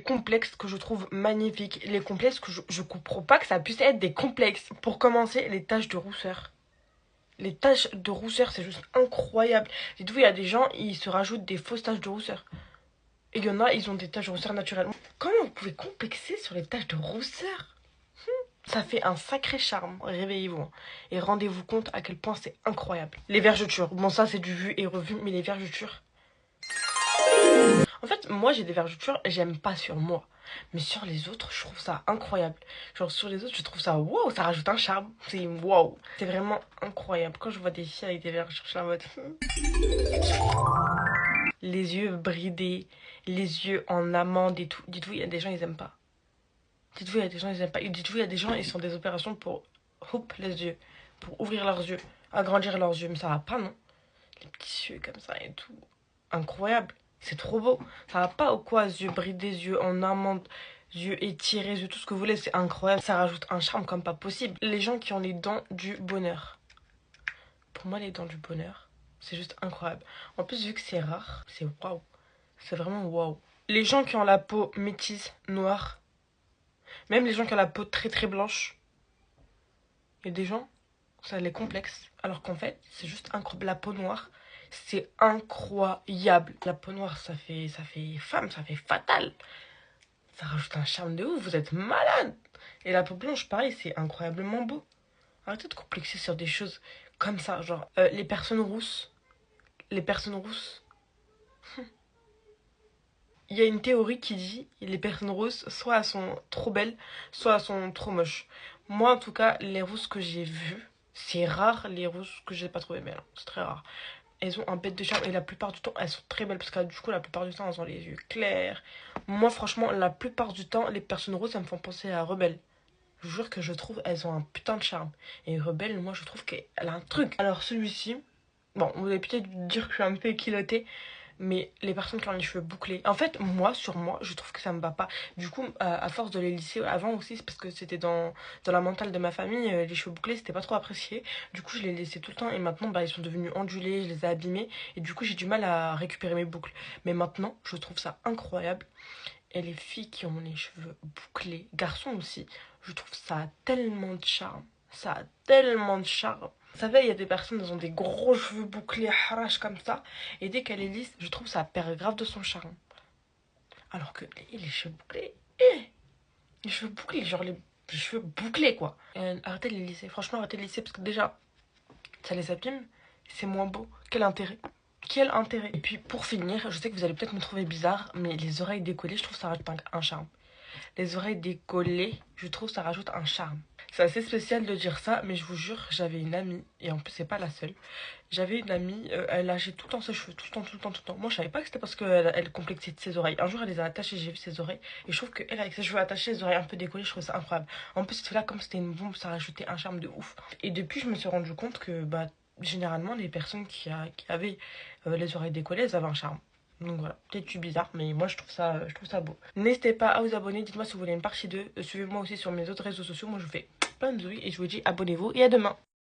Complexes que je trouve magnifiques. Les complexes que je comprends pas que ça puisse être des complexes. Pour commencer, les taches de rousseur. Les taches de rousseur, c'est juste incroyable. Dites-vous, il y a des gens, ils se rajoutent des fausses taches de rousseur. Et il y en a, ils ont des taches de rousseur naturellement. Comment vous pouvez complexer sur les taches de rousseur? Ça fait un sacré charme, réveillez-vous. Et rendez-vous compte à quel point c'est incroyable. Les vergetures, bon ça c'est du vu et revu, mais les vergetures... En fait, moi j'ai des vergetures, j'aime pas sur moi. Mais sur les autres, je trouve ça incroyable. Genre sur les autres, je trouve ça waouh, ça rajoute un charme. C'est waouh. C'est vraiment incroyable. Quand je vois des filles avec des vergetures, je suis en mode... Les yeux bridés, les yeux en amande et tout. Dites-vous, il y a des gens, ils aiment pas. Dites-vous, il y a des gens, ils aiment pas. Dites-vous, il y a des gens, ils font des opérations pour hop, les yeux. Pour ouvrir leurs yeux, agrandir leurs yeux. Mais ça va pas, non? Les petits yeux comme ça et tout. Incroyable. C'est trop beau. Ça va pas ou quoi? Yeux bridés, yeux en amande, yeux étirés, yeux tout ce que vous voulez. C'est incroyable. Ça rajoute un charme comme pas possible. Les gens qui ont les dents du bonheur. Pour moi, les dents du bonheur, c'est juste incroyable. En plus, vu que c'est rare, c'est waouh. C'est vraiment waouh. Les gens qui ont la peau métisse, noire, même les gens qui ont la peau très très blanche, il y a des gens, ça les complexe. Alors qu'en fait, c'est juste incroyable. La peau noire, c'est incroyable. La peau noire, ça fait femme, ça fait fatal. Ça rajoute un charme de ouf, vous êtes malade. Et la peau blanche, pareil, c'est incroyablement beau. Arrêtez de complexer sur des choses comme ça. Genre, les personnes rousses. Les personnes rousses. Il y a une théorie qui dit les personnes rousses, soit elles sont trop belles, soit elles sont trop moches. Moi, en tout cas, les rousses que j'ai vues, c'est rare les rousses que j'ai pas trouvées belles. C'est très rare. Elles ont un bête de charme et la plupart du temps, elles sont très belles parce que du coup, la plupart du temps, elles ont les yeux clairs. Moi, franchement, la plupart du temps, les personnes rousses, ça me font penser à Rebelle. Je vous jure que je trouve elles ont un putain de charme. Et Rebelle, moi, je trouve qu'elle a un truc. Alors, celui-ci, bon, vous allez peut-être dire que je suis un peu équilotée, mais les personnes qui ont les cheveux bouclés, en fait, moi, sur moi, je trouve que ça me va pas. Du coup, à force de les lisser avant aussi, c'est parce que c'était dans la mentale de ma famille, les cheveux bouclés, c'était pas trop apprécié. Du coup, je les laissais tout le temps et maintenant, bah, ils sont devenus ondulés, je les ai abîmés et du coup, j'ai du mal à récupérer mes boucles. Mais maintenant, je trouve ça incroyable. Et les filles qui ont les cheveux bouclés, garçons aussi, je trouve ça a tellement de charme. Ça a tellement de charme. Vous savez, il y a des personnes, elles ont des gros cheveux bouclés, harash comme ça. Et dès qu'elle est lisse, je trouve ça perd grave de son charme. Alors que les cheveux bouclés, les cheveux bouclés, genre les cheveux bouclés quoi. Arrêtez de les lisser, franchement arrêtez de les lisser parce que déjà, ça les abîme, c'est moins beau. Quel intérêt? Quel intérêt? Et puis pour finir, je sais que vous allez peut-être me trouver bizarre, mais les oreilles décollées, je trouve ça rajoute un charme. Les oreilles décollées, je trouve ça rajoute un charme. C'est assez spécial de dire ça, mais je vous jure, j'avais une amie, et en plus c'est pas la seule. J'avais une amie, elle lâchait tout le temps ses cheveux, tout le temps, tout le temps, tout le temps. Moi je savais pas que c'était parce qu'elle complexait de ses oreilles. Un jour elle les a attachées, j'ai vu ses oreilles, et je trouve qu'elle avec ses cheveux attachés, les oreilles un peu décollées, je trouve ça incroyable. En plus là, comme c'était une bombe, ça rajoutait un charme de ouf. Et depuis je me suis rendu compte que bah généralement les personnes qui avaient les oreilles décollées, elles avaient un charme. Donc voilà, peut-être je suis bizarre, mais moi je trouve ça beau. N'hésitez pas à vous abonner, dites-moi si vous voulez une partie 2. Suivez-moi aussi sur mes autres réseaux sociaux, moi je vous fais plein de bisous et je vous dis abonnez-vous et à demain.